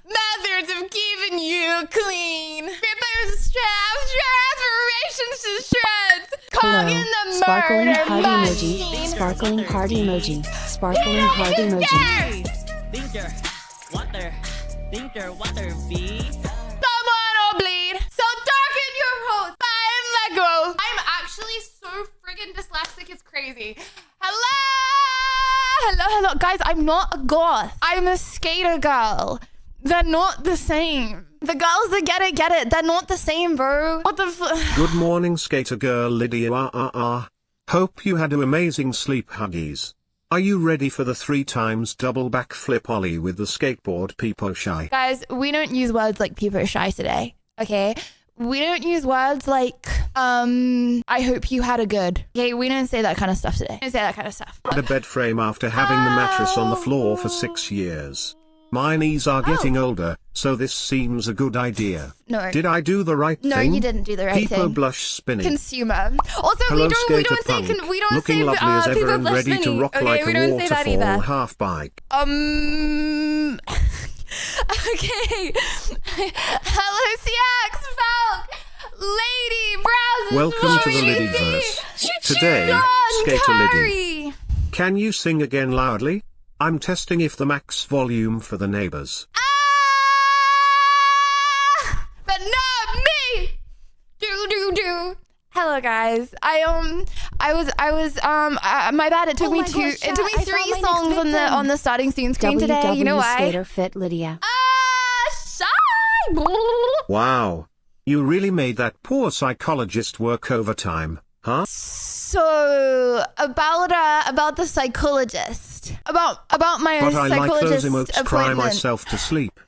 Methods of keeping you clean. Rippers, transformations to shreds. Cog in the Sparkling murder heart emoji. machine. Sparkling heart emoji. Sparkling heart emoji. Thinker, water, V. Someone will bleed. So darken your road. Find let go. I'm actually so friggin' dyslexic. It's crazy. Hello. Guys, I'm not a goth. I'm a skater girl. They're not the same. The girls that get it. They're not the same, bro. What the Good morning, skater girl Lydia. Hope you had an amazing sleep, huggies. Are you ready for the 3 times double backflip ollie with the skateboard peepo shy? Guys, we don't use words like peepo shy today, okay? We don't use words like, I hope you had a good. Okay, we don't say that kind of stuff today. We don't say that kind of stuff. Had a bed frame after having the mattress on the floor for 6 years. My knees are getting older, so this seems a good idea. No. Did I do the right thing? No, you didn't do the right Peepo thing. blush spinning. Consumer. Also, Hello, we don't skater say punk. we don't Looking say lovely as ever people and ready to spinning. rock Okay, like we a don't say that waterfall either. half bike. Okay. Hello, CX, Falk, Lady, Browsers. Welcome to the Lydiverse. Today, Skater Lydia. Can you sing again loudly? I'm testing if the max volume for the neighbors. But not me. Do. Hello, guys. My bad. It took me my gosh, it took me I 3 found my songs next on victim. the starting screen today. You know why? Skater fit Lydia. Shy. Wow. You really made that poor psychologist work overtime, huh? So about the psychologist, about my But I like psychologist those emotes cry appointment. myself to sleep.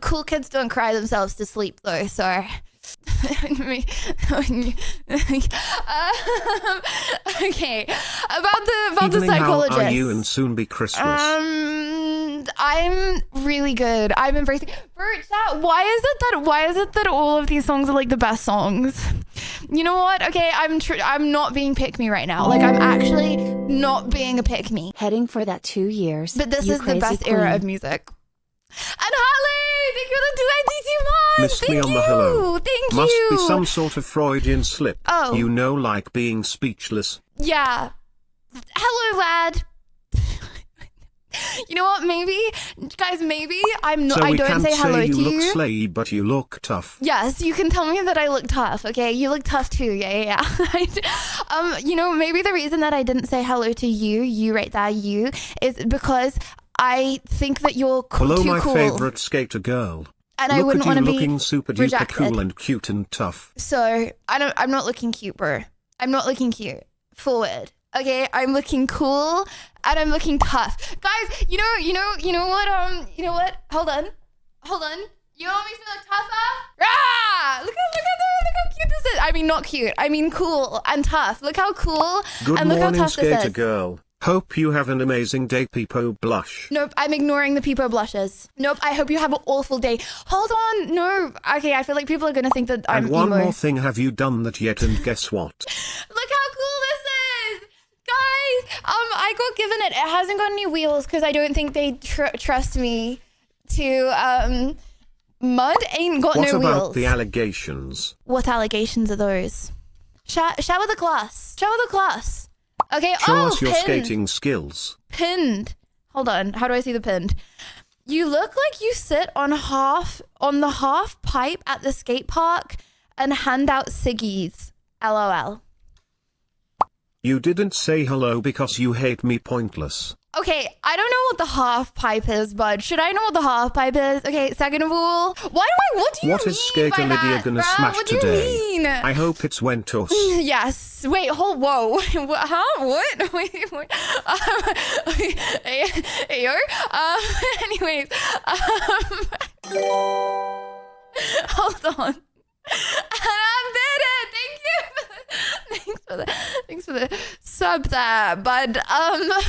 Cool kids don't cry themselves to sleep though. So. Okay, about the Evening, psychologist. how are you and soon be Christmas? I'm really good. I'm embracing. Bert, why is it that all of these songs are like the best songs? You know what? Okay, I'm not being pick me right now. Like I'm actually not being a pick me. Heading for that 2 years. But this you is the crazy best queen. era of music. And Holly, thank you for the 2 months. Missed Thank me on you. the hello. Thank Must you. be some sort of Freudian slip. Oh. You know, like being speechless. Yeah. Hello, lad. You know what? Maybe I'm not. So I we don't can't say hello say you to look you. slay, but you look tough. Yes, you can tell me that I look tough. Okay, you look tough too. Yeah. You know, maybe the reason that I didn't say hello to you right there, you, is because I think that you're Hello, too my cool, favorite skater girl. and Look I wouldn't at you want to be looking super duper rejected. cool and cute and tough. So I'm not looking cute, bro. I'm not looking cute. Forward. Okay, I'm looking cool and I'm looking tough. Guys, you know what? Hold on. You want me to look tougher? Ah! Look how cute this is. I mean, not cute. I mean, cool and tough. Look how cool Good and look how morning, tough this skater is. girl. Hope you have an amazing day, Peepo Blush. Nope, I'm ignoring the people blushes. Nope, I hope you have an awful day. Hold on, no. Okay, I feel like people are gonna think that I'm And one emo. more thing, have you done that yet? And guess what? Look how cool this is, guys. I got given it. It hasn't got any wheels because I don't think they trust me to. Mud ain't got What no about wheels. the allegations? What allegations are those? Shower the class. Okay. Show us your pinned. skating skills. Pinned. Hold on. How do I see the pinned? You look like you sit on the half pipe at the skate park and hand out ciggies. LOL. You didn't say hello because you hate me pointless. Okay, I don't know what the half pipe is, bud. Should I know what the half pipe is? Okay, second of all, what do you What mean is Skater by Lydia that, gonna bruh? smash What do you today? mean? I hope it's Wentos. Yes. Wait, whoa. What, huh? What? Wait. Hey, yo. Anyways. Hold on. And I did it. Thanks for the sub there, bud.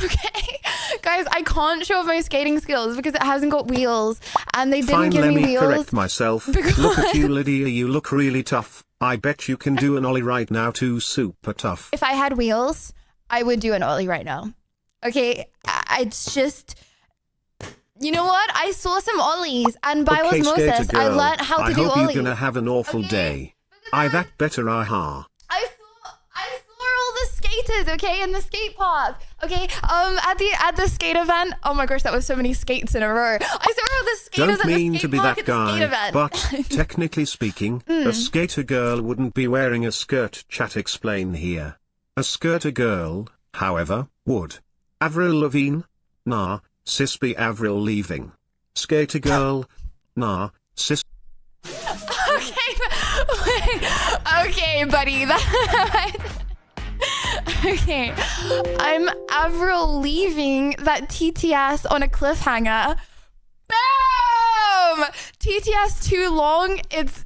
Okay. Guys, I can't show off my skating skills because it hasn't got wheels. And they didn't Fine, give let me me wheels. correct myself. because- Look at you, Lydia, you look really tough. I bet you can do an ollie right now too, super tough. If I had wheels, I would do an ollie right now. Okay, it's just You know what? I saw some ollies, and by Okay, osmosis, skater I girl, learned how to I do hope ollies. you're gonna have an awful day. I that better aha. I saw all the skaters, okay, in the skate park. Okay, at the skate event. Oh my gosh, that was so many skates in a row. I saw all the skaters Don't at mean the to skate be park that at the skate guy, event. but technically speaking, a skater girl wouldn't be wearing a skirt. Chat explain here. A skater girl, however, would. Avril Lavigne? Nah, sis be Avril leaving. Skater girl? Nah, sis. Okay, buddy. Okay, I'm Avril leaving that TTS on a cliffhanger. Boom! TTS too long. It's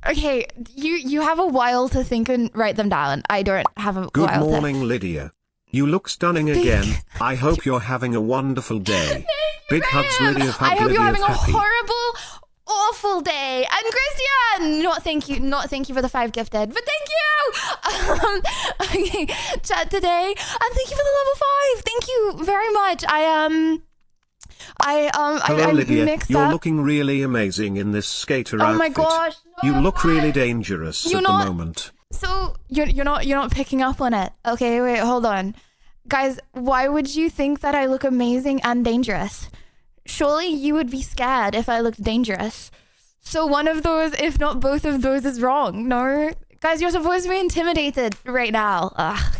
okay. You have a while to think and write them down. I don't have a Good while morning, Lydia. You look stunning again. I hope you're having a wonderful day. Big hugs, Lydia. I hope Lydia you're having a happy. horrible, awful day. And Christian, not thank you for the 5 gifted, but thank you. Okay, chat today, and thank you for the level 5. Thank you very much. Hello, I Lydia. mixed You're up. looking really amazing in this skater Oh outfit. my gosh! No, You look I'm really not. dangerous You're at not- the moment. So you're not picking up on it. Okay, wait, hold on. Guys, why would you think that I look amazing and dangerous? Surely you would be scared if I looked dangerous. So one of those, if not both of those, is wrong. No? Guys, you're supposed to be intimidated right now. Ugh.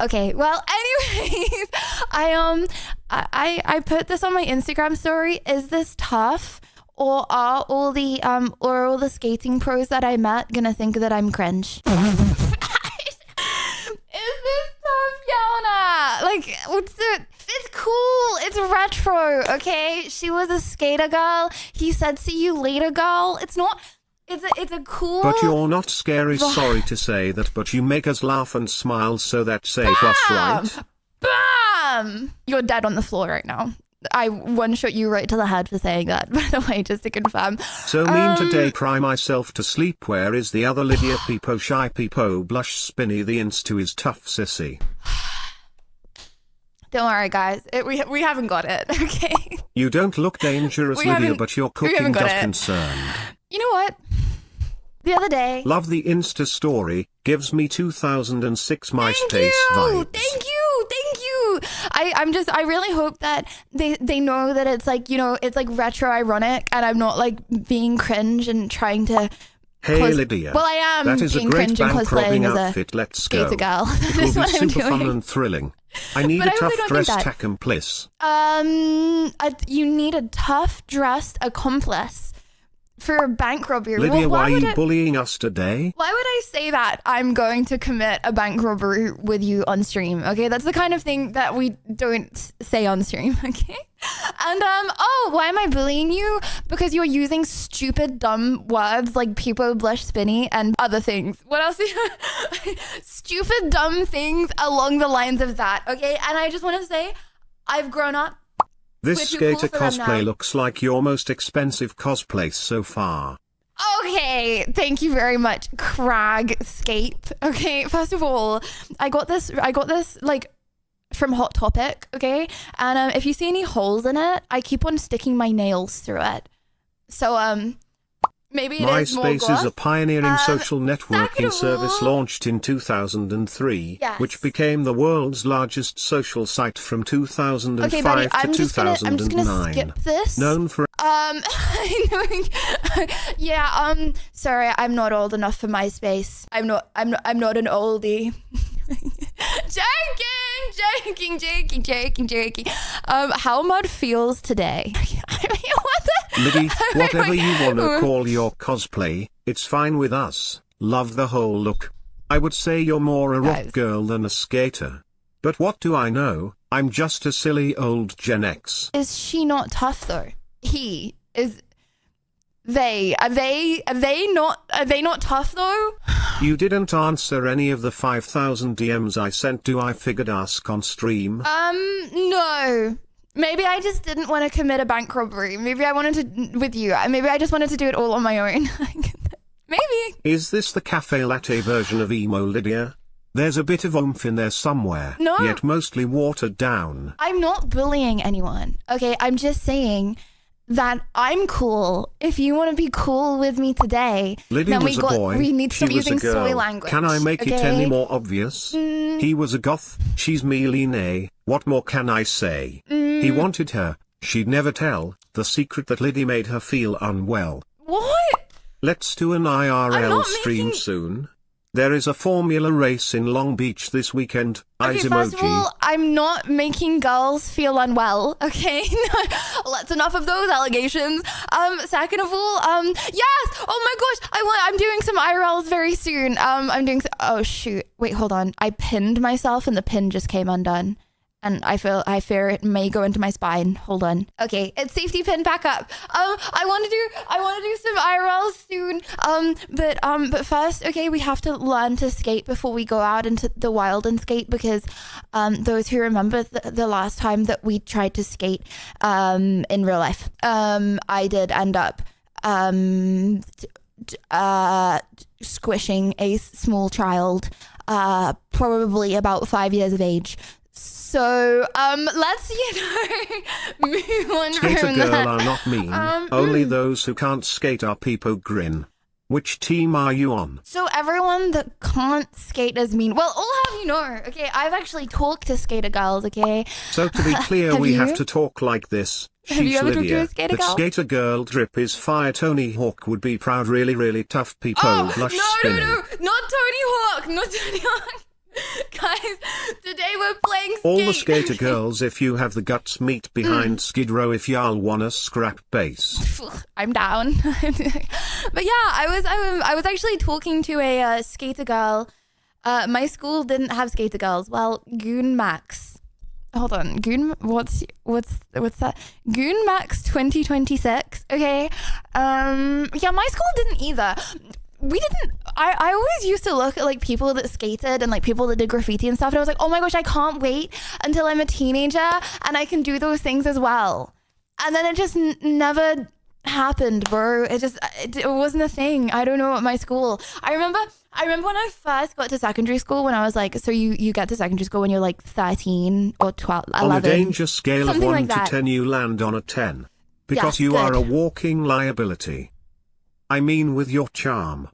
Okay, well, anyways, I put this on my Instagram story. Is this tough? Or are all the skating pros that I met gonna think that I'm cringe? Is this tough, Yana? Like, what's it? It's cool. It's retro, okay? She was a skater girl. He said, "See you later, girl." It's not. It's a cool. But you're not scary, sorry to say that, but you make us laugh and smile, so that's A+, right? Bam! You're dead on the floor right now. I one-shot you right to the head for saying that, by the way, just to confirm. So mean today, cry myself to sleep. Where is the other Lydia? Peepo, shy peepo, blush, spinny, the insta is tough, sissy. Don't worry, guys. We haven't got it, okay? You don't look dangerous, We Lydia, haven't- but your we cooking haven't got does it. concern. You know what? The other day... Love the Insta story, gives me 2006 MySpace vibes. Thank you. I really hope that they know that it's like, you know, it's like retro ironic and I'm not like being cringe and trying to Hey Lydia. Well, I am That is a being great cringe and bank robbing cosplaying as a outfit. Let's go. skater girl. It That's will what be I'm super fun doing. and thrilling. I need But a I hope tough they don't dress think that. accomplice. You need a tough dressed accomplice for a bank robbery. Lydia, Well, why are would you it- bullying us today? Why would I say that I'm going to commit a bank robbery with you on stream? Okay, that's the kind of thing that we don't say on stream. Okay, and oh, why am I bullying you? Because you're using stupid, dumb words like peepo, blush, spinny, and other things. What else? Stupid, dumb things along the lines of that. Okay, and I just want to say, I've grown up. This We're too skater cool for them cosplay now. looks like your most expensive cosplay so far. Okay, thank you very much, Cragscape. Okay, first of all, I got this like from Hot Topic, okay? And if you see any holes in it, I keep on sticking my nails through it. So maybe it is more MySpace is a goth. pioneering social networking second of service all- launched in 2003, Yes. which became the world's largest social site from 2005 Okay, buddy, to I'm just gonna 2009. skip this. Known for yeah, sorry, I'm not old enough for MySpace. I'm not an oldie. Joking. How mud feels today? I mean, what the? Liddy, whatever Wait. you wanna call your cosplay, it's fine with us. Love the whole look. I would say you're more a rock Guys. girl than a skater. But what do I know? I'm just a silly old Gen X. Is she not tough though? He is. Are they not tough though? You didn't answer any of the 5,000 DMs I sent. Do I figured ask on stream? No. Maybe I just didn't want to commit a bank robbery. Maybe I wanted to with you. Maybe I just wanted to do it all on my own. Maybe. Is this the cafe latte version of emo Lydia? There's a bit of oomph in there somewhere, No. yet mostly watered down. I'm not bullying anyone. Okay, I'm just saying that I'm cool. If you want to be cool with me today, Lydia then was a boy, we need to she stop was a using soy girl. language. Can I make it okay? any more obvious? He was a goth, she's Meline. What more can I say? He wanted her, she'd never tell, the secret that Lydia made her feel unwell. What? Let's do an I'm IRL not stream making- soon. There is a formula race in Long Beach this weekend. Okay, Eyes first of emoji. all, I'm not making girls feel unwell, okay? That's enough of those allegations. Second of all, yes! Oh my gosh, I'm doing some IRLs very soon. I'm doing oh shoot. Wait, hold on. I pinned myself and the pin just came undone. And I fear it may go into my spine. Hold on. Okay, it's safety pin back up. I want to do some IRLs soon. But first, okay, we have to learn to skate before we go out into the wild and skate, because those who remember the last time that we tried to skate in real life, I did end up squishing a small child, probably about 5 years of age. So, let's, move on Skater from girl that. are not mean. Only those who can't skate are people grin. Which team are you on? So everyone that can't skate is mean. Well, I'll have you know, okay, I've actually talked to skater girls, okay? So to be clear, Have we you? have to talk like this. Have you Sheesh, ever talked to Lydia. a skater That girl? skater girl drip is fire. Tony Hawk would be proud. Really, really tough people. Oh, Blush no, spinning. not Tony Hawk, not Tony Hawk. Guys, today we're playing skate. All the skater girls, if you have the guts, meet behind Skid Row if y'all wanna scrap bass. I'm down. But yeah, I was actually talking to a skater girl. My school didn't have skater girls. Well, Goon Max. Hold on. What's that? Goon Max 2026. Okay. Yeah, my school didn't either. We didn't. I always used to look at like people that skated and like people that did graffiti and stuff, and I was like, oh my gosh, I can't wait until I'm a teenager and I can do those things as well. And then it just never happened, bro. It wasn't a thing. I don't know at my school. I remember when I first got to secondary school, when I was like, so you get to secondary school when you're like 13 or 12, 11. On a danger scale of Something 1 like to that. 10, you land on a 10. Because Yes, you are good. a walking liability. I mean, with your charm.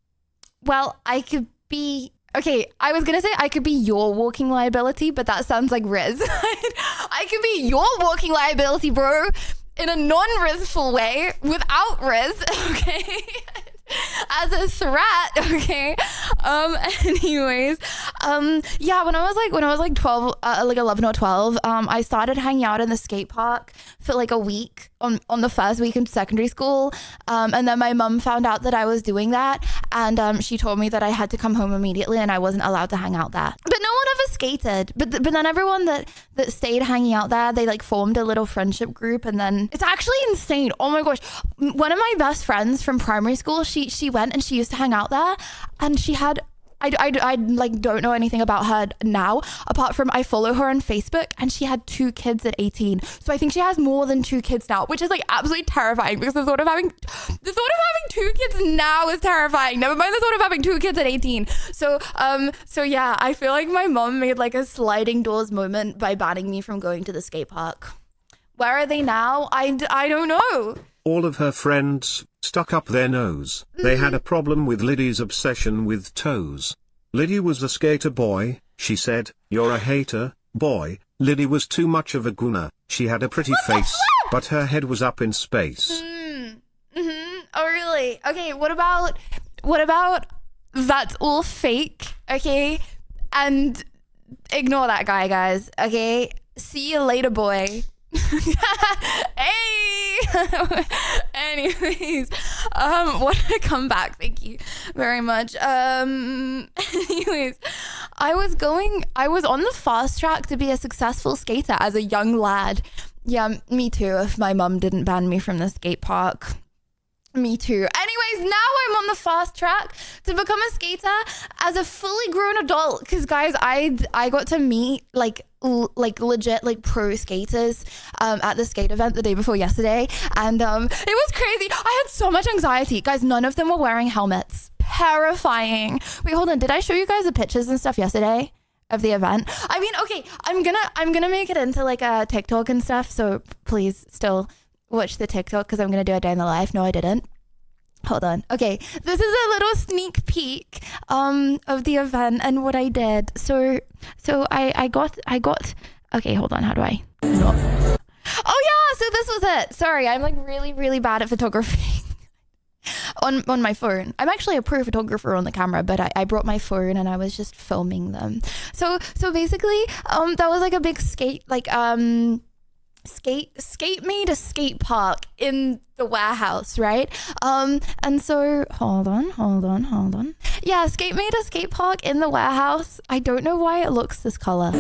Well, I could be... Okay, I was going to say I could be your walking liability, but that sounds like Riz. I could be your walking liability, bro, in a non-Rizful way, without Riz, okay? As a threat, okay? Anyways, yeah, when I was like 12, like 11 or 12, I started hanging out in the skate park for like a week on the first week in secondary school. And then my mum found out that I was doing that, and she told me that I had to come home immediately and I wasn't allowed to hang out there. But no one ever skated. But then everyone that stayed hanging out there, they like formed a little friendship group, and then it's actually insane. Oh my gosh. One of my best friends from primary school, she went and she used to hang out there, and she had I like don't know anything about her now, apart from I follow her on Facebook, and she had 2 kids at 18. So I think she has more than 2 kids now, which is like absolutely terrifying, because the thought of having 2 kids now is terrifying. Never mind the thought of having 2 kids at 18. So yeah, I feel like my mom made like a sliding doors moment by banning me from going to the skate park. Where are they now? I don't know. All of her friends stuck up their nose. They had a problem with Lydia's obsession with toes. Lydia was a skater boy, she said. You're a hater, boy. Lydia was too much of a gooner. She had a pretty face, but her head was up in space. Oh really? Okay, what about that's all fake, okay? And ignore that guy, guys, okay? See you later, boy. Hey. Anyways, what a comeback. Thank you very much. Anyways, I was on the fast track to be a successful skater as a young lad. Yeah, me too, if my mum didn't ban me from the skate park. Me too. Anyways, now I'm on the fast track to become a skater as a fully grown adult. Because guys, I got to meet like legit like pro skaters at the skate event the day before yesterday, and it was crazy. I had so much anxiety, guys. None of them were wearing helmets. terrifying. Wait, hold on. Did I show you guys the pictures and stuff yesterday of the event? I mean, okay, I'm gonna make it into like a TikTok and stuff. So please still watch the TikTok because I'm gonna do a day in the life. No, I didn't. Hold on. Okay, this is a little sneak peek of the event and what I did. So I got. Okay, hold on. How do I? No. Oh yeah. So this was it. Sorry, I'm like really bad at photography. on my phone. I'm actually a pro photographer on the camera, but I brought my phone and I was just filming them. So basically, that was like a big skate made a skate park in the warehouse, right? And so hold on. Yeah, skate made a skate park in the warehouse. I don't know why it looks this color.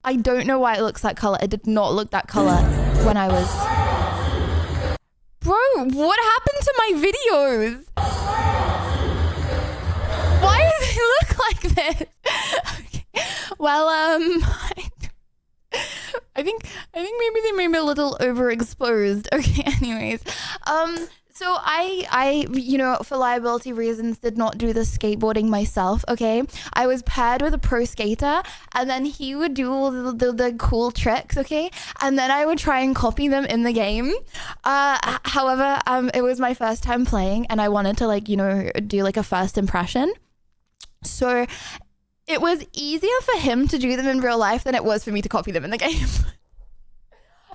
I don't know why it looks that color. It did not look that color when I was... Bro, what happened to my videos? Why do they look like this? Okay. Well, I think maybe they made me a little overexposed. Okay, anyways. So I, you know, for liability reasons, did not do the skateboarding myself, okay? I was paired with a pro skater, and then he would do all the cool tricks, okay? And then I would try and copy them in the game. However, it was my first time playing, and I wanted to, like, you know, do like a first impression. So it was easier for him to do them in real life than it was for me to copy them in the game.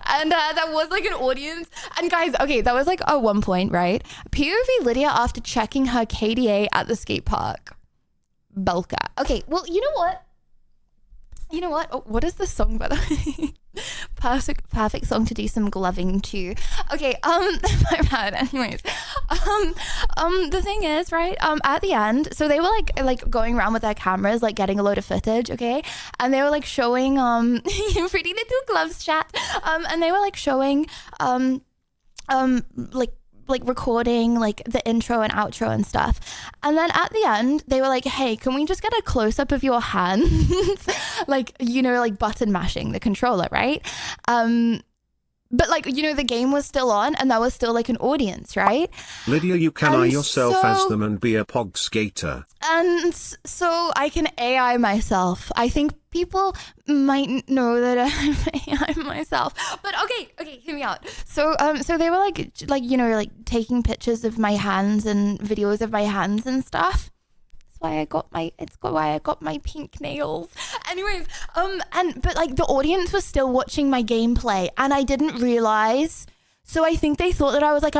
And that was like an audience. And guys, okay, that was like at one point, right? POV Lydia after checking her KDA at the skate park. Belka. Okay, well, you know what? Oh, what is the song, by the way? Perfect song to do some gloving to. Okay, my bad. Anyways, the thing is, right? At the end, so they were like going around with their cameras, like getting a load of footage, okay, and they were like showing pretty little gloves chat, and they were like showing like recording like the intro and outro and stuff. And then at the end, they were like, hey, can we just get a close up of your hands? Like, you know, like button mashing the controller, right? But like, you know, the game was still on and that was still like an audience, right? Lydia, you can eye yourself as them and be a pog skater. And so I can AI myself. I think people might know that I'm AI myself. But okay, hear me out. So they were like you know, like taking pictures of my hands and videos of my hands and stuff. It's why I got my pink nails. Anyways, but like the audience was still watching my gameplay and I didn't realize. So I think they thought that I was like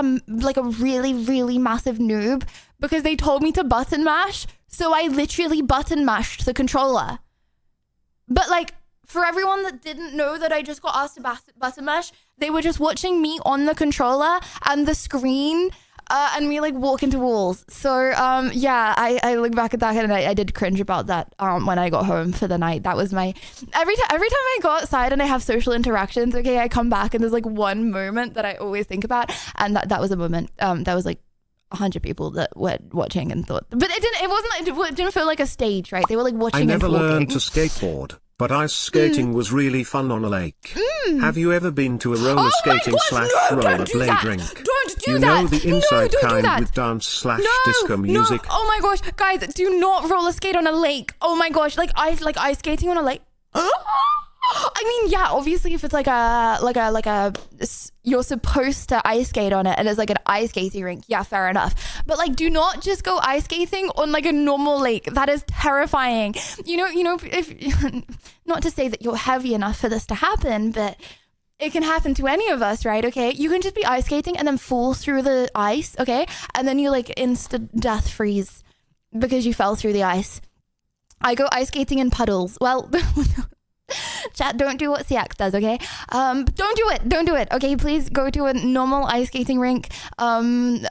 a really massive noob because they told me to button mash. So I literally button mashed the controller. But like for everyone that didn't know that I just got asked to button mash, they were just watching me on the controller and the screen. And me like walk into walls. So yeah, I look back at that and I did cringe about that when I got home for the night. That was my every time I go outside and I have social interactions, okay, I come back and there's like one moment that I always think about, and that was a moment. That was like 100 people that were watching and thought, but it didn't feel like a stage, right? They were like watching. I never and talking. learned to skateboard, but ice skating was really fun on a lake. Have you ever been to a roller skating / rollerblade rink? Don't do you that. know the inside No, don't do kind with dance / disco music? No. Oh my gosh, guys, do not roller skate on a lake. Oh my gosh, like ice skating on a lake. I mean, yeah, obviously if it's like a you're supposed to ice skate on it and it's like an ice skating rink, yeah, fair enough. But like, do not just go ice skating on like a normal lake. That is terrifying. You know, if not to say that you're heavy enough for this to happen, but it can happen to any of us, right? Okay, you can just be ice skating and then fall through the ice, okay, and then you like instant death freeze because you fell through the ice. I go ice skating in puddles. Well. Chat, don't do what CX does, okay? Don't do it, okay? Please go to a normal ice skating rink. I'm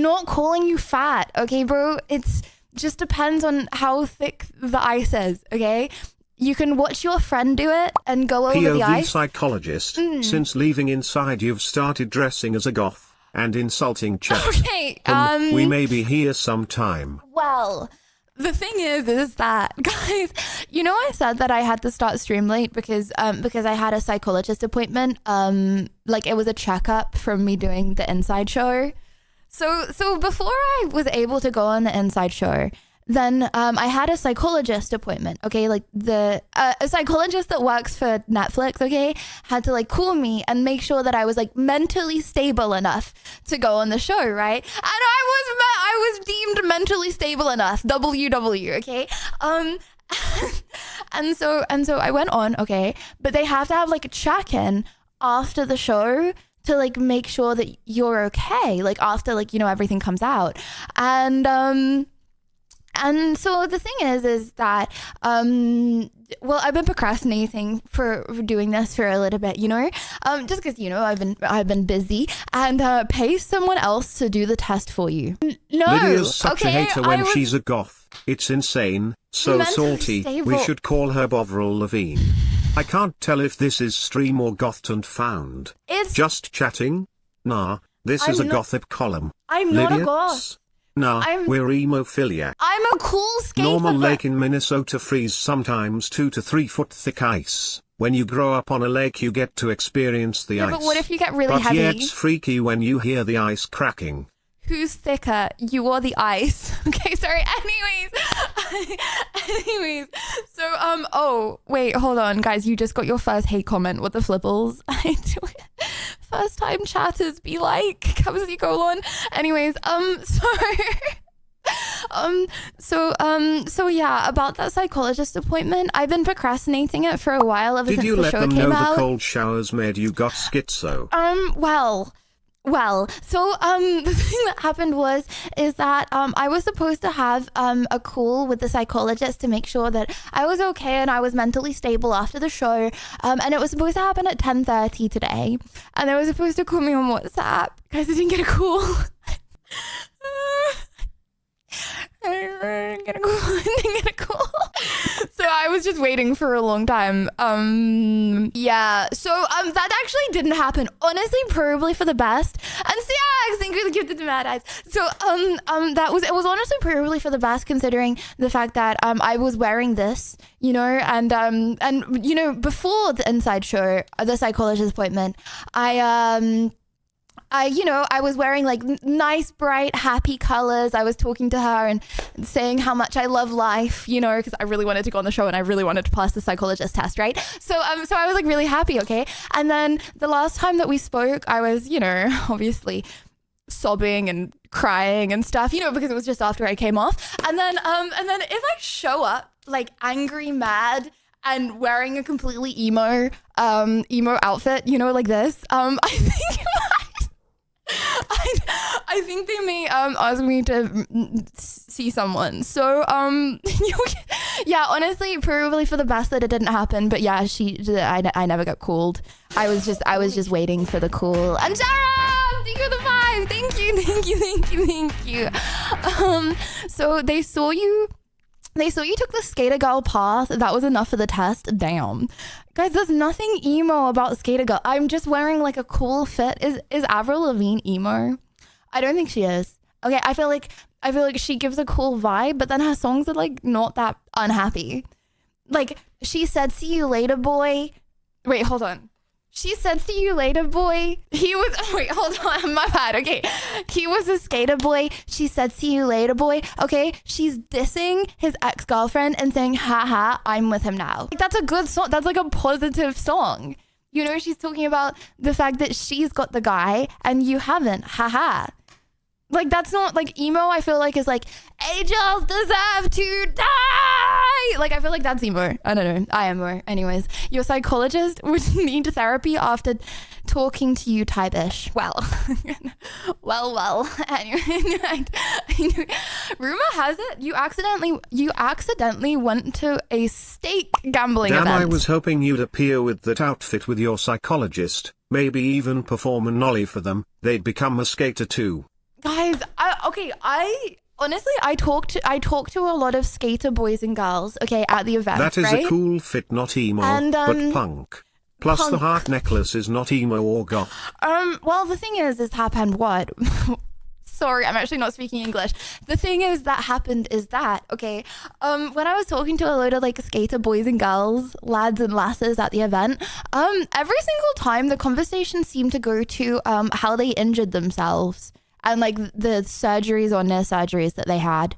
not calling you fat, okay, bro? It's just depends on how thick the ice is, okay? You can watch your friend do it and go over POV the ice. psychologist, since leaving inside you've started dressing as a goth and insulting chat. Okay, we may be here sometime. Well, the thing is that, guys, you know, I said that I had to start stream late because I had a psychologist appointment. Like it was a checkup from me doing the inside show. So before I was able to go on the Inside Show, then I had a psychologist appointment, okay? Like a psychologist that works for Netflix, okay, had to like call me and make sure that I was like mentally stable enough to go on the show, right? And I was deemed mentally stable enough, WW, okay? And so I went on, okay? But they have to have like a check-in after the show to like make sure that you're okay, like after like, you know, everything comes out. And so the thing is that, well, I've been procrastinating for doing this for a little bit, you know, just because, you know, I've been busy, and pay someone else to do the test for you. No, Lydia's such a hater when was she's a goth. It's insane. So mentally salty. stable. We should call her Bovril Lavigne. I can't tell if this is stream or gothed and found. It's Just chatting? Nah, this I'm is a not- gossip column. I'm not a Lydia's? goth. Nah, I'm- we're emophiliac. I'm a cool skater. Normal lake in Minnesota freeze sometimes 2 to 3 foot thick ice. When you grow up on a lake you get to experience the Yeah, ice. but what if you get really But heavy? yeah, it's freaky when you hear the ice cracking. Who's thicker, you or the ice? Okay, sorry. Anyways. So, oh, wait, hold on, guys. You just got your first hate comment. What the flipples? I do it. First time chatters be like, comes you go on. Anyways, so yeah, about that psychologist appointment, I've been procrastinating it for a while ever Did since you the let show them came know out. the cold showers made you got schizo? Well, so the thing that happened is that I was supposed to have a call with the psychologist to make sure that I was okay and I was mentally stable after the show, and it was supposed to happen at 10:30 today, and they were supposed to call me on WhatsApp. Guys, I didn't get a call. I didn't get a call. So I was just waiting for a long time. Yeah. So that actually didn't happen. Honestly, probably for the best. And Siax, thank you for the gift of the mad eyes. So it was honestly probably for the best, considering the fact that I was wearing this, you know, and you know, before the Inside Show, the psychologist appointment, I was wearing like nice, bright, happy colors. I was talking to her and saying how much I love life, you know, because I really wanted to go on the show and I really wanted to pass the psychologist test, right? So I was like really happy, okay? And then the last time that we spoke, I was, you know, obviously sobbing and crying and stuff, you know, because it was just after I came off. And then if I show up like angry, mad, and wearing a completely emo outfit, you know, like this, I think they may ask me to see someone. So yeah, honestly, probably for the best that it didn't happen. But yeah, I never got called. I was just waiting for the call. And Sarah, thank you for the 5. Thank you. So they saw you took the skater girl path. That was enough for the test. Damn. Guys, there's nothing emo about skater girl. I'm just wearing like a cool fit. Is Avril Lavigne emo? I don't think she is. Okay, I feel like she gives a cool vibe, but then her songs are like not that unhappy. Like she said, "See you later, boy." Wait, hold on. She said, "See you later, boy." Wait, hold on. My bad. Okay. He was a skater boy. She said, "See you later, boy." Okay. She's dissing his ex-girlfriend and saying, "Haha, I'm with him now." Like, that's a good song. That's like a positive song. You know, she's talking about the fact that she's got the guy and you haven't. Haha. Like, that's not like emo. I feel like is like angels deserve to die. Like, I feel like that's emo. I don't know. I am more. Anyways, your psychologist would need therapy after talking to you type-ish. Well. Anyway, rumor has it you accidentally went to a stake gambling Damn, event. I was hoping you'd appear with that outfit with your psychologist, maybe even perform a nollie for them. They'd become a skater too. Guys, I honestly talked to a lot of skater boys and girls, okay, at the event. That is right? a cool fit, not emo, And, but punk. Plus the punk. heart necklace is not emo or goth. Well, the thing is happened what? Sorry, I'm actually not speaking English. The thing is that happened is that, okay, when I was talking to a load of like skater boys and girls, lads and lasses at the event, every single time the conversation seemed to go to how they injured themselves and like the surgeries or near surgeries that they had.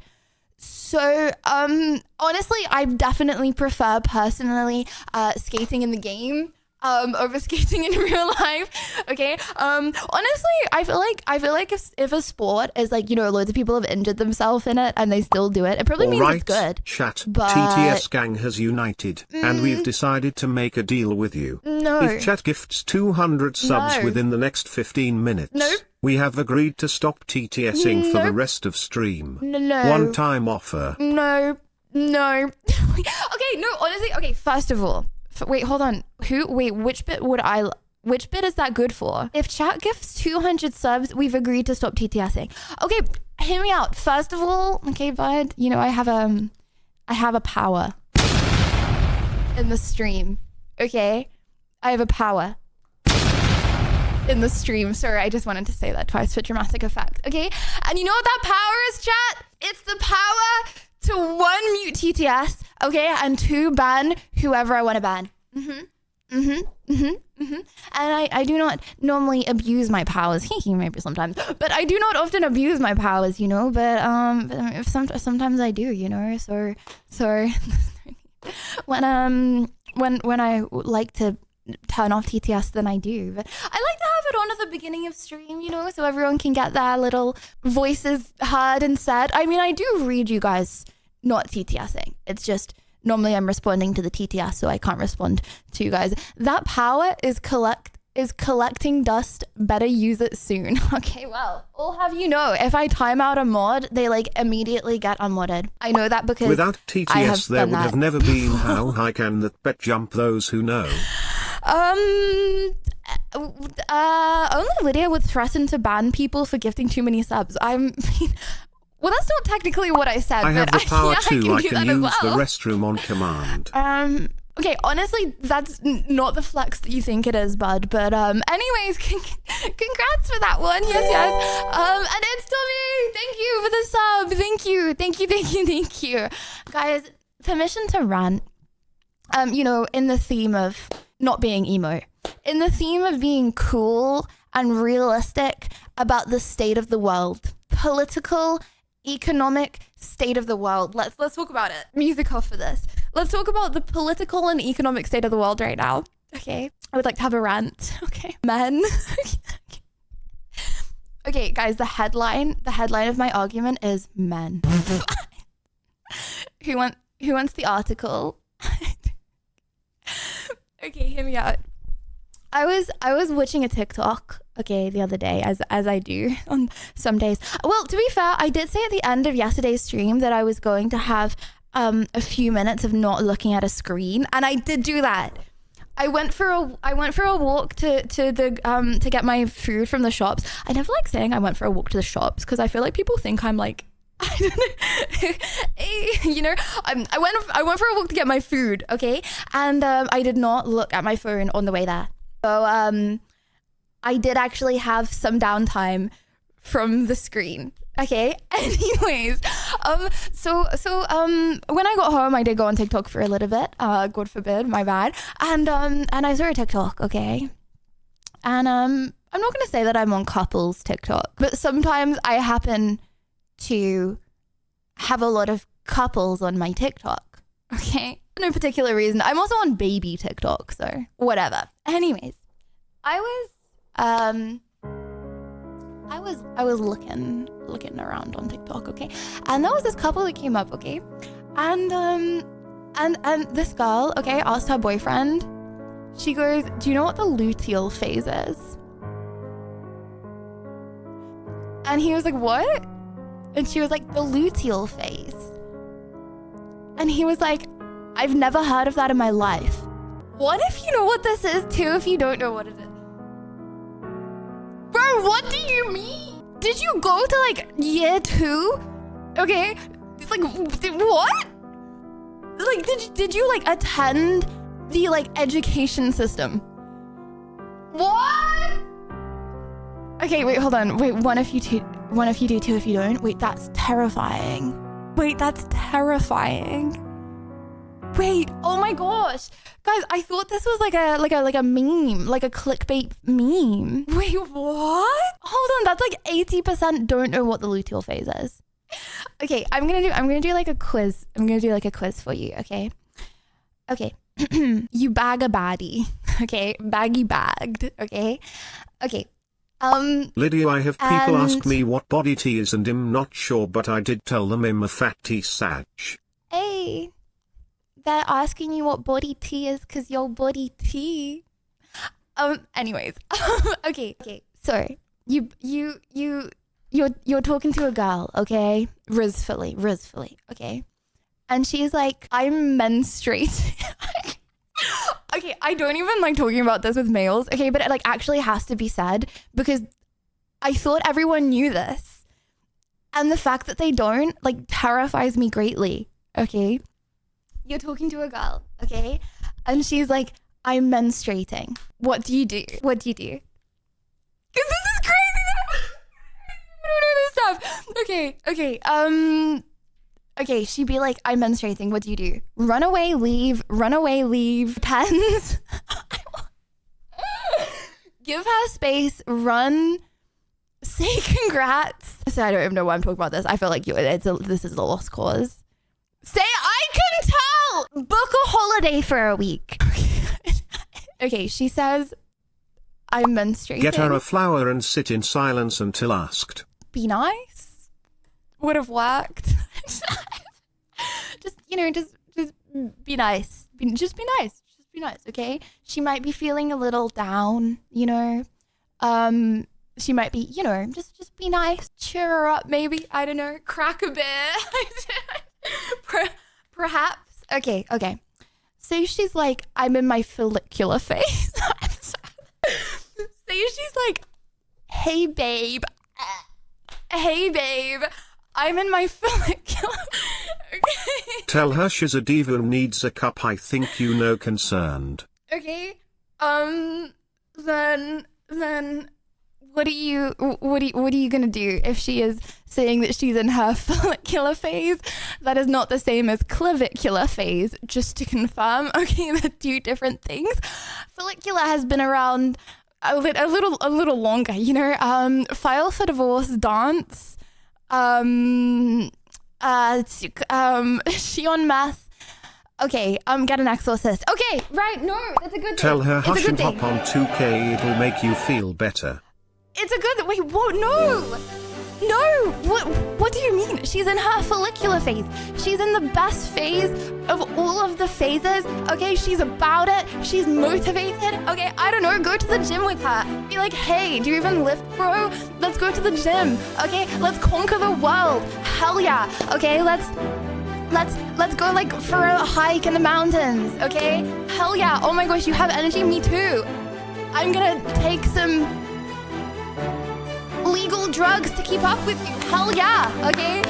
So honestly, I definitely prefer personally skating in the game over skating in real life. Okay. Honestly, I feel like if a sport is like, you know, loads of people have injured themselves in it and they still do it, it probably means it's good. Chat, but TTS gang has united and we've decided to make a deal with you. No. If chat gifts 200 subs within the next 15 minutes, we have agreed to stop TTSing for the rest of stream. No. One-time offer. No. Okay, no, honestly, okay, first of all, wait, hold on. Which bit is that good for? If chat gifts 200 subs, we've agreed to stop TTSing. Okay, hear me out. First of all, okay, bud, you know, I have a power in the stream. Okay? I have a power in the stream. Sorry, I just wanted to say that twice for dramatic effect. Okay? And you know what that power is, chat? It's the power to 1, mute TTS, okay, and 2, ban whoever I want to ban. And I do not normally abuse my powers. Maybe sometimes, but I do not often abuse my powers, you know. But sometimes I do, you know. So when I like to turn off TTS, then I do. But I like to have it on at the beginning of stream, you know, so everyone can get their little voices heard and said. I mean, I do read you guys not TTSing. It's just normally I'm responding to the TTS, so I can't respond to you guys. That power is collecting dust. Better use it soon. Okay, well, I'll have you know, if I time out a mod, they like immediately get unmodded. I know that because without TTS there would have never been how high can that bet jump those who know. Only Lydia would threaten to ban people for gifting too many subs. Well, that's not technically what I said. I have the power too. I can use well. the restroom on command. Okay, honestly, that's not the flex that you think it is, bud. But anyways, congrats for that one. Yes. And it's Tommy. Thank you for the sub. Thank you. Guys, permission to rant. You know, in the theme of not being emo, in the theme of being cool and realistic about the state of the world, political, economic state of the world. Let's talk about it. Music off for this. Let's talk about the political and economic state of the world right now. Okay. I would like to have a rant. Okay. Men. Okay, guys, the headline of my argument is men. Who wants the article? Okay, hear me out. I was watching a TikTok, okay, the other day, as I do on some days. Well, to be fair, I did say at the end of yesterday's stream that I was going to have a few minutes of not looking at a screen, and I did do that. I went for a walk to get my food from the shops. I never like saying I went for a walk to the shops because I feel like people think I'm like, I don't know. You know, I went for a walk to get my food, okay, and I did not look at my phone on the way there. So I did actually have some downtime from the screen. Okay. Anyways, so when I got home, I did go on TikTok for a little bit. God forbid, my bad. And I saw a TikTok. Okay. And I'm not gonna say that I'm on couples TikTok, but sometimes I happen to have a lot of couples on my TikTok. Okay. No particular reason. I'm also on baby TikTok, so whatever. Anyways, I was looking around on TikTok, okay? And there was this couple that came up, okay? And this girl, okay, asked her boyfriend. She goes, "Do you know what the luteal phase is?" And he was like, "What?" And she was like, "The luteal phase." And he was like, "I've never heard of that in my life." What if you know what this is too, if you don't know what it is? Bro, what do you mean? Did you go to like year 2? Okay, it's like, what? Like, did you like attend the like education system? What? Okay, wait, hold on. Wait, one if you do, two if you don't. Wait, that's terrifying. Wait, oh my gosh. Guys, I thought this was like a meme, like a clickbait meme. Wait, what? Hold on, that's like 80% don't know what the luteal phase is. Okay, I'm gonna do like a quiz. I'm gonna do like a quiz for you, okay? Okay. You bag a baddie. Okay, baggy bagged, okay? Okay. Lydia, I have people ask me what body tea is and I'm not sure, but I did tell them I'm a fat tea sag. Hey, they're asking you what body tea is because your body tea. Anyways, okay. So you're talking to a girl, okay? Rizfully, okay? And she's like, I'm menstruating. Okay, I don't even like talking about this with males, okay? But it like actually has to be said because I thought everyone knew this. And the fact that they don't like terrifies me greatly, okay? You're talking to a girl, okay? And she's like, I'm menstruating. What do you do? What do you do? Because this is crazy. I don't know this stuff. Okay. Okay, she'd be like, I'm menstruating. What do you do? Run away, leave. Depends. Give her space. Run. Say congrats. So I don't even know why I'm talking about this. I feel like this is a lost cause. Say, I can tell. Book a holiday for a week. Okay, she says, I'm menstruating. Get her a flower and sit in silence until asked. Be nice. Would have worked. Just be nice. Just be nice, okay? She might be feeling a little down, you know. She might be, you know, just be nice. Cheer her up, maybe. I don't know. Crack a bear. Perhaps. Okay. So she's like, I'm in my follicular phase. So she's like, hey babe, I'm in my follicular. Okay. Tell her she's a diva who needs a cup. I think you know concerned. Okay. Then what are you gonna do if she is saying that she's in her follicular phase? That is not the same as clavicular phase, just to confirm. Okay, they're two different things. Follicular has been around a little longer, you know. File for divorce dance. She on meth. Okay, get an exorcist. Okay, right, no, that's a good thing. Tell her It's a hush good and thing. hop on 2K, it'll make you feel better. It's a good, wait, what, no, what do you mean? She's in her follicular phase. She's in the best phase of all of the phases, okay? She's about it, she's motivated, okay? I don't know, go to the gym with her. Be like, hey, do you even lift, bro? Let's go to the gym, okay? Let's conquer the world, hell yeah, okay? Let's go like for a hike in the mountains, okay? Hell yeah, oh my gosh, you have energy, me too. I'm gonna take some legal drugs to keep up with you. Hell yeah, okay?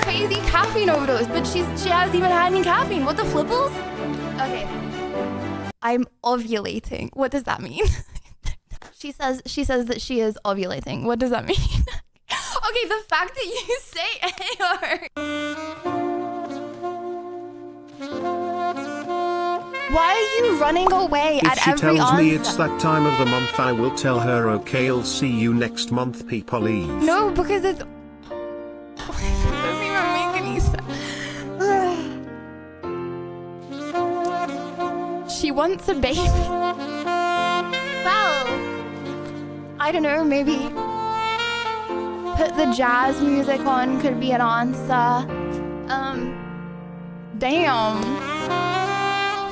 Crazy caffeine overdose, but she hasn't even had any caffeine. What the flipples? Okay. I'm ovulating. What does that mean? She says that she is ovulating. What does that mean? Okay, the fact that you say AR. Why are you running away If at she every tells answer? me it's that time of the month, I will tell her, okay, I'll see you next month, people leave. No, because it's... It doesn't even make any sense. She wants a baby. Well, I don't know, maybe put the jazz music on could be an answer. Damn.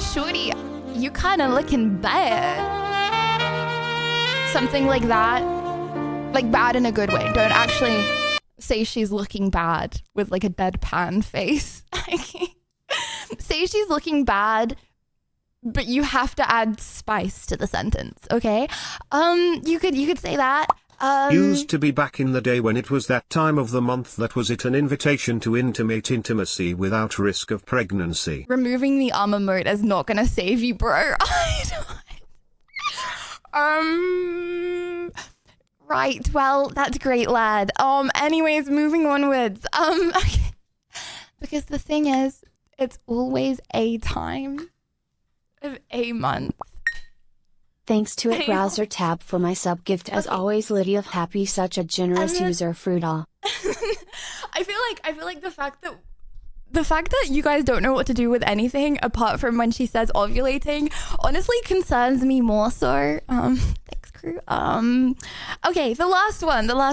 Shorty, you kind of looking bad. Something like that. Like bad in a good way. Don't actually say she's looking bad with like a deadpan face. Say she's looking bad, but you have to add spice to the sentence, okay? You could say that. Used to be back in the day when it was that time of the month that was it an invitation to intimate intimacy without risk of pregnancy. Removing the armor mode is not gonna save you, bro. Right, well, that's great, lad. Anyways, moving onwards. Okay. Because the thing is, It's always a time of a month. Thanks to it browser tab for my sub gift as always, Lydia. Happy, such a generous user, Fruita. I feel like the fact that you guys don't know what to do with anything apart from when she says ovulating honestly concerns me more so. Thanks, crew. Okay, the last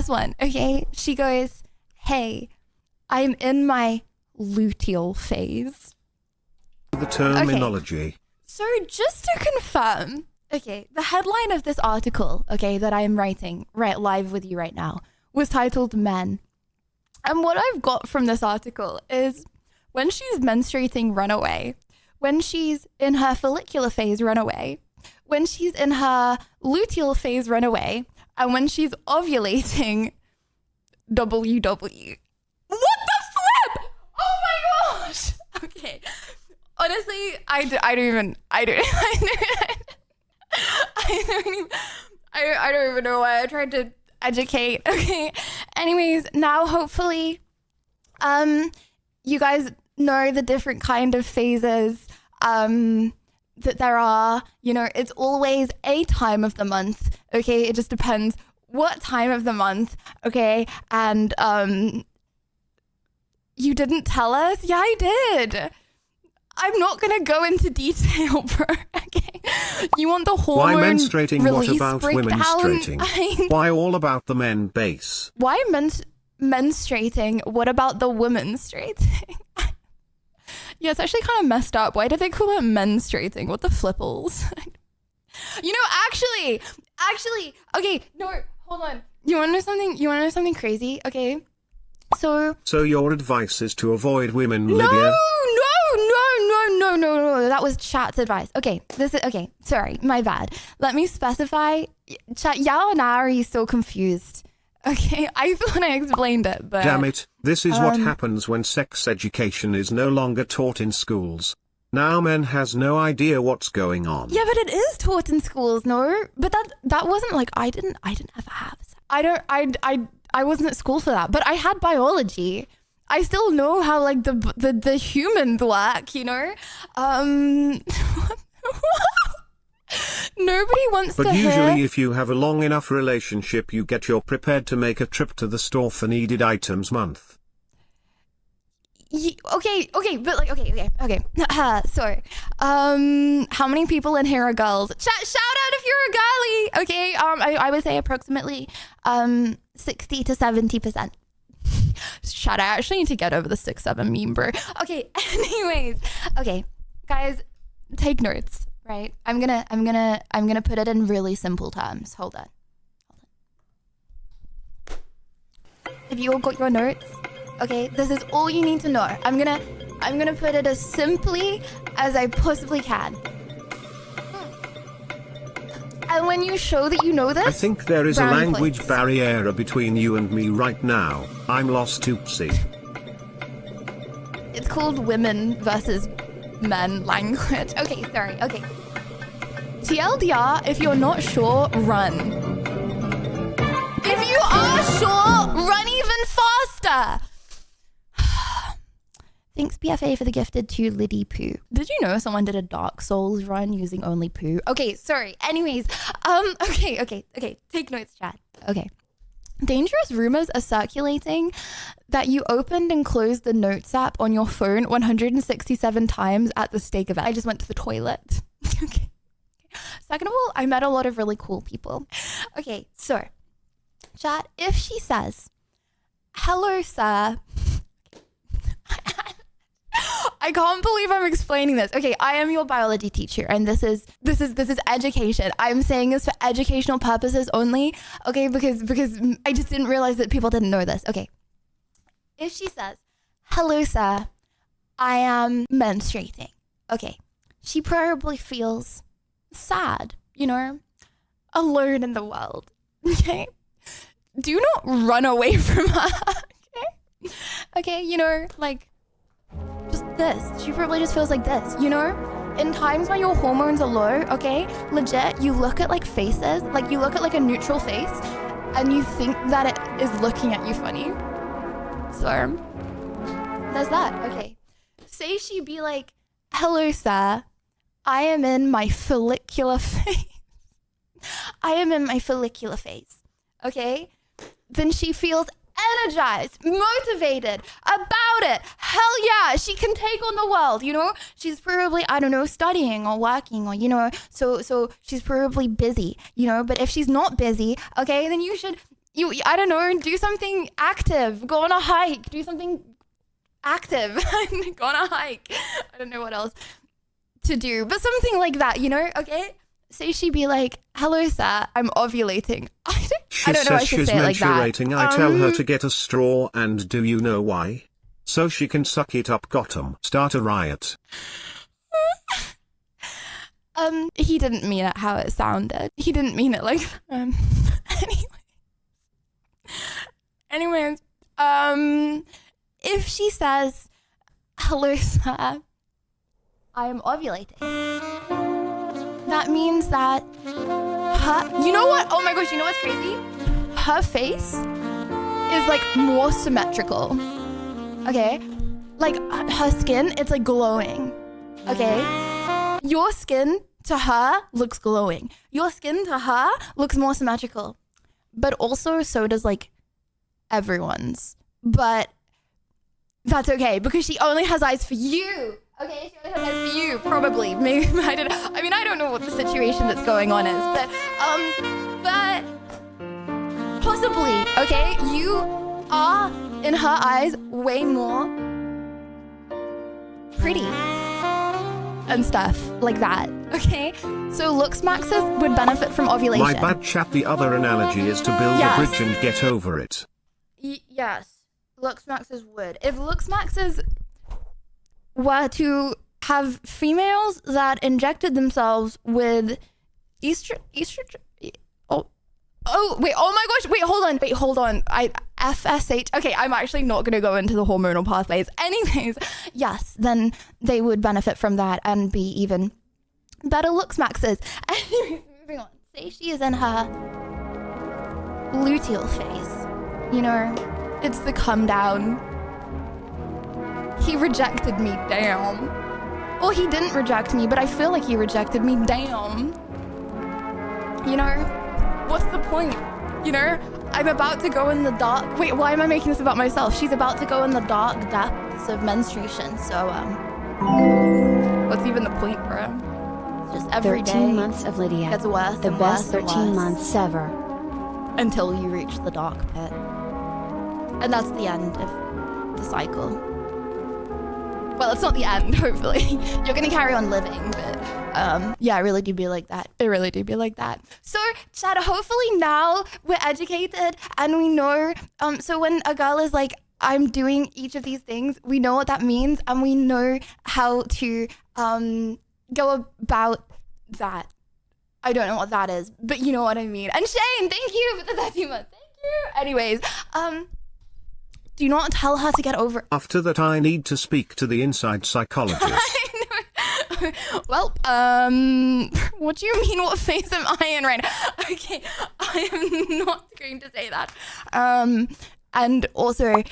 one. Okay, she goes, "Hey, I'm in my luteal phase." The terminology. So just to confirm, okay, the headline of this article, okay, that I am writing right live with you right now was titled Men. And what I've got from this article is when she's menstruating, run away. When she's in her follicular phase, run away. When she's in her luteal phase, run away. And when she's ovulating, WW. What the flip? Oh my gosh. Okay. Honestly, I don't even know why I tried to educate. Okay. Anyways, now hopefully, you guys know the different kind of phases, that there are. You know, it's always a time of the month. Okay. It just depends what time of the month. Okay. And, you didn't tell us? Yeah, I did. I'm not going to go into detail, bro. Okay. You want the hormone Why menstruating? What release about breakdown? womenstruating? Why all about the men base? Why menstruating? What about the womenstruating? Yeah, it's actually kind of messed up. Why did they call it menstruating? What the flipples? You know, actually, okay, no, hold on. You want to know something crazy? Okay. So your advice is to avoid women, Lydia? No. That was chat's advice. Okay, sorry, my bad. Let me specify. Chat, Yao and I are still confused. Okay, I thought I explained it, but... Damn it, this is what happens when sex education is no longer taught in schools. Now men has no idea what's going on. Yeah, but it is taught in schools, no? But that wasn't like, I didn't ever have sex. I wasn't at school for that, but I had biology. I still know how like the humans work, you know? Nobody wants but to hear. But usually if you have a long enough relationship you get you're prepared to make a trip to the store for needed items month. Okay, sorry. How many people in here are girls? Shout out if you're a girly. Okay, I would say approximately 60 to 70%. Shout out. I actually need to get over the 6-7 meme, bro. Okay, anyways. Okay, guys, take notes, right? I'm gonna put it in really simple terms. Hold on. Have you all got your notes? Okay, this is all you need to know. I'm gonna put it as simply as I possibly can. And when you show that you know this, I think there is a brownie language points. barrier between you and me right now. I'm lost, oopsie. It's called women versus men language. Okay, sorry. Okay. TLDR, if you're not sure, run. If you are sure, run even faster. Thanks BFA for the gifted to Liddy Poo. Did you know someone did a Dark Souls run using only poo? Okay, sorry. Anyways, okay. Take notes, chat. Okay. Dangerous rumors are circulating that you opened and closed the Notes app on your phone 167 times at the stake event. I just went to the toilet. Okay. Second of all, I met a lot of really cool people. Okay, so, chat, if she says, "Hello, sir." I can't believe I'm explaining this. Okay, I am your biology teacher, and this is education. I'm saying this for educational purposes only. Okay, because I just didn't realize that people didn't know this. Okay, if she says, "Hello, sir, I am menstruating." Okay, she probably feels sad, you know, alone in the world. Okay, do not run away from her. Okay, you know, like. Just this. She probably just feels like this, you know? In times when your hormones are low, okay? Legit, you look at like faces, like you look at like a neutral face and you think that it is looking at you funny. So, there's that. Okay. say she be like, hello, sir. I am in my follicular phase. I am in my follicular phase. Okay? Then she feels energized, motivated about it. Hell yeah, she can take on the world, you know? She's probably, I don't know, studying or working or, you know, so she's probably busy, you know? But if she's not busy, okay, then you should, I don't know, do something active. Go on a hike. Do something active. Go on a hike. I don't know what else to do, but something like that, you know? Okay? Say she be like, hello, sir, I'm ovulating. I don't know, I should say it like that. I tell her to get a straw, and do you know why? So she can suck it up, got 'em. Start a riot. He didn't mean it how it sounded. He didn't mean it like anyways, if she says, hello, sir, I am ovulating, that means that you know what? Oh my gosh, you know what's crazy? Her face is like more symmetrical. Okay? Like her skin, it's like glowing. Okay? Your skin to her looks glowing. Your skin to her looks more symmetrical. But also so does like everyone's. But that's okay because she only has eyes for you. Okay, she only has eyes for you, probably. Maybe I don't know what the situation that's going on is, but possibly, okay? You are in her eyes way more pretty and stuff like that. Okay, so looks maxes would benefit from ovulation. My bad chat. The other analogy is to build a bridge and get over it. Yes, looks maxes would. If looks maxes were to have females that injected themselves with estrogen. Oh wait, oh my gosh, wait, hold on. FSH. Okay, I'm actually not gonna go into the hormonal pathways. Anyways, yes, then they would benefit from that and be even better looks maxes. Anyways, moving on. Say she is in her luteal phase. You know, it's the come down. He rejected me, damn. Well, he didn't reject me, but I feel like he rejected me, damn. You know, what's the point? You know, I'm about to go in the dark. Wait, why am I making this about myself? She's about to go in the dark depths of menstruation. So, what's even the point, bro? It's just every 13 day months of Lydia. gets worse The and best worse and 13 worse months ever. until you reach the dark pit. And that's the end of the cycle. Well, it's not the end, hopefully. You're gonna carry on living, but yeah, I really do be like that. It really do be like that. So, Chad, hopefully now we're educated and we know, so when a girl is like, I'm doing each of these things, we know what that means and we know how to go about that. I don't know what that is, but you know what I mean. And Shane, thank you for the 13 months. Thank you. Anyways, do not tell her to get over it. After that, I need to speak to the inside psychologist. Well, what do you mean? What phase am I in right now? Okay, I am not going to say that. And also,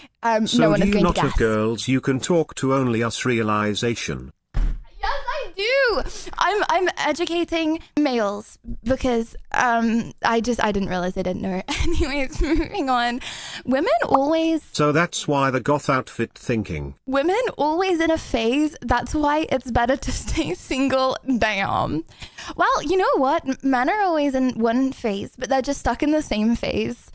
So no one is you going to not guess. of girls you can talk to only us realization. Yes, I do. I'm educating males because I didn't realize I didn't know. Anyways, moving on. Women always So that's why the goth outfit thinking. Women always in a phase. That's why it's better to stay single. Damn. Well, you know what? Men are always in one phase, but they're just stuck in the same phase.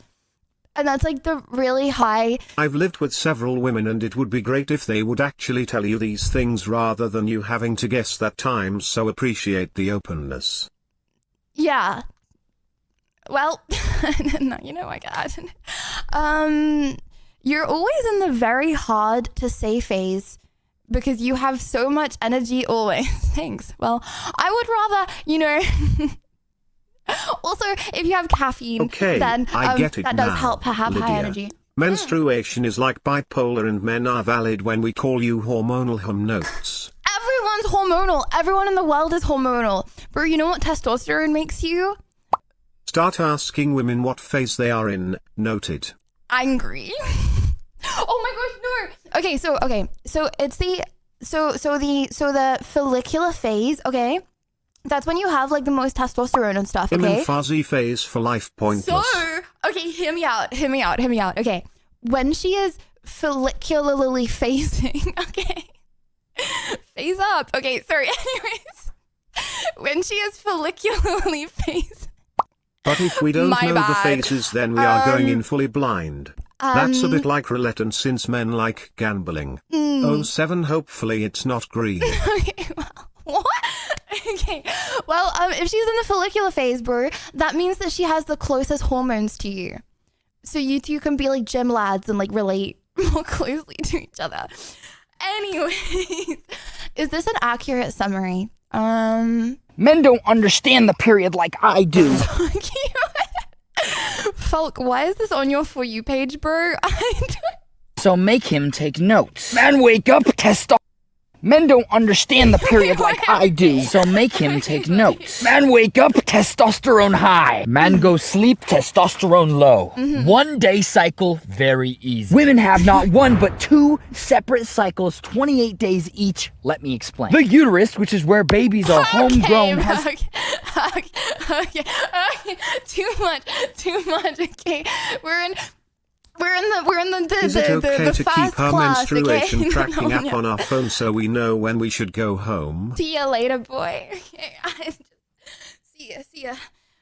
And that's like the really high. I've lived with several women and it would be great if they would actually tell you these things rather than you having to guess that times, so appreciate the openness. Yeah. Well, no, you know I got. You're always in the very hard to say phase because you have so much energy always. Thanks. Well, I would rather, you know. Also, if you have caffeine, Okay, then I get it that now, does help her have high Lydia. energy. Menstruation is like bipolar and men are valid when we call you hormonal hum notes. Everyone's hormonal. Everyone in the world is hormonal. Bro, you know what testosterone makes you? Start asking women what phase they are in. Noted. Angry. Oh my gosh, no. Okay, so it's the the follicular phase, okay? That's when you have like the most testosterone and stuff, Him okay? in fuzzy phase for life pointless. So, okay, hear me out. Okay. When she is follicularly phasing, okay? Phase up. Okay, sorry. Anyways, when she is follicularly phasing. But if we don't My know the bad. phases, then we are going in fully blind. That's a bit like roulette, and since men like gambling. 07, hopefully it's not green. Okay, well, what? Okay, well, if she's in the follicular phase, bro, that means that she has the closest hormones to you. So you two can be like gym lads and like relate more closely to each other. Anyways, is this an accurate summary? Men don't understand the period like I do. Falk, why is this on your For You page, bro? So make him take notes. Man, wake up, Men don't understand the period like I do, so make him take notes. Man, wake up, testosterone high. Man, go sleep, testosterone low. 1 day cycle, very easy. Women have not one, but 2 separate cycles, 28 days each. Let me explain. The uterus, which is where babies are homegrown, has... Okay. Too much. Okay, we're in the Is it okay the to fast keep our class, menstruation okay? tracking app on our phone so we know when we should go home? See you later, boy. Okay,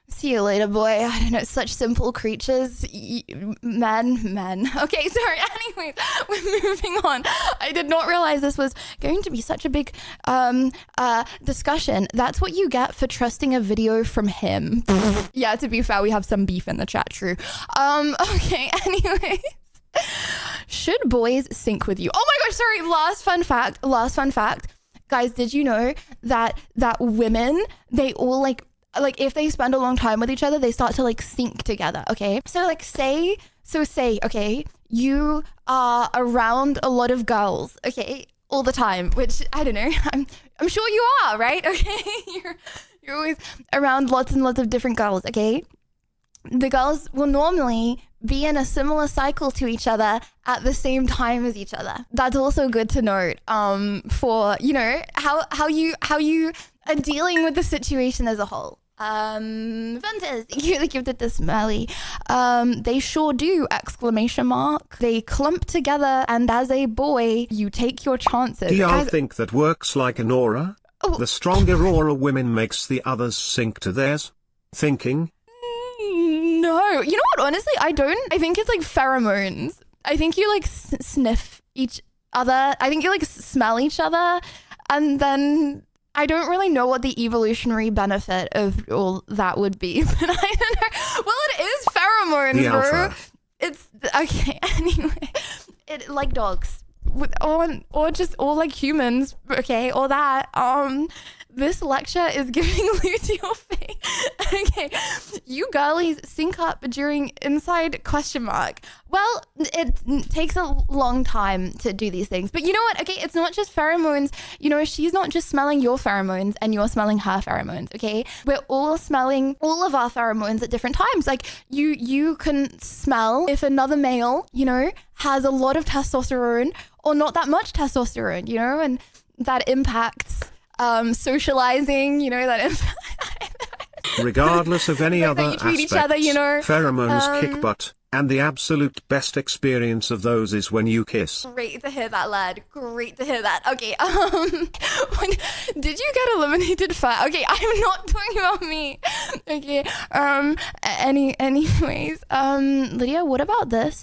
see you later, boy. I don't know, such simple creatures. Men. Okay, sorry. Anyways, we're moving on. I did not realize this was going to be such a big discussion. That's what you get for trusting a video from him. Yeah, to be fair, we have some beef in the chat, true. Okay, anyways. Should boys sync with you? Oh my gosh, sorry. Last fun fact. Guys, did you know that women, they all like if they spend a long time with each other, they start to like sync together, okay? So like say, okay, you are around a lot of girls, okay, all the time, which I don't know, I'm sure you are, right? Okay, you're always around lots and lots of different girls, okay? The girls will normally be in a similar cycle to each other at the same time as each other. That's also good to note for, you know, how you are dealing with the situation as a whole. Ventus, you gifted this Melly. They sure do, ! They clump together, and as a boy, you take your chances. Do y'all Guys, think that works like an aura? Oh. The stronger aura women makes the others sync to theirs? Thinking? no. You know what? Honestly, I don't. I think it's like pheromones. I think you like sniff each other. I think you like smell each other, and then I don't really know what the evolutionary benefit of all that would be, but I don't know. Well, it is pheromones, The bro. alpha. It's okay. Anyway, it like dogs, or like humans. Okay, or that. This lecture is giving Lydia your face. Okay, you girlies sync up during inside ? Well, it takes a long time to do these things. But you know what? Okay, it's not just pheromones. You know, she's not just smelling your pheromones and you're smelling her pheromones, okay? We're all smelling all of our pheromones at different times. Like, you can smell if another male, you know, has a lot of testosterone or not that much testosterone, you know? And that impacts socializing, you know, that Regardless of any Like other that you treat aspects, each other, you know, pheromones kick butt, and the absolute best experience of those is when you kiss. Great to hear that, lad. Great to hear that. Okay, did you get eliminated fat? Okay, I'm not talking about me. Okay, anyways, Lydia, what about this?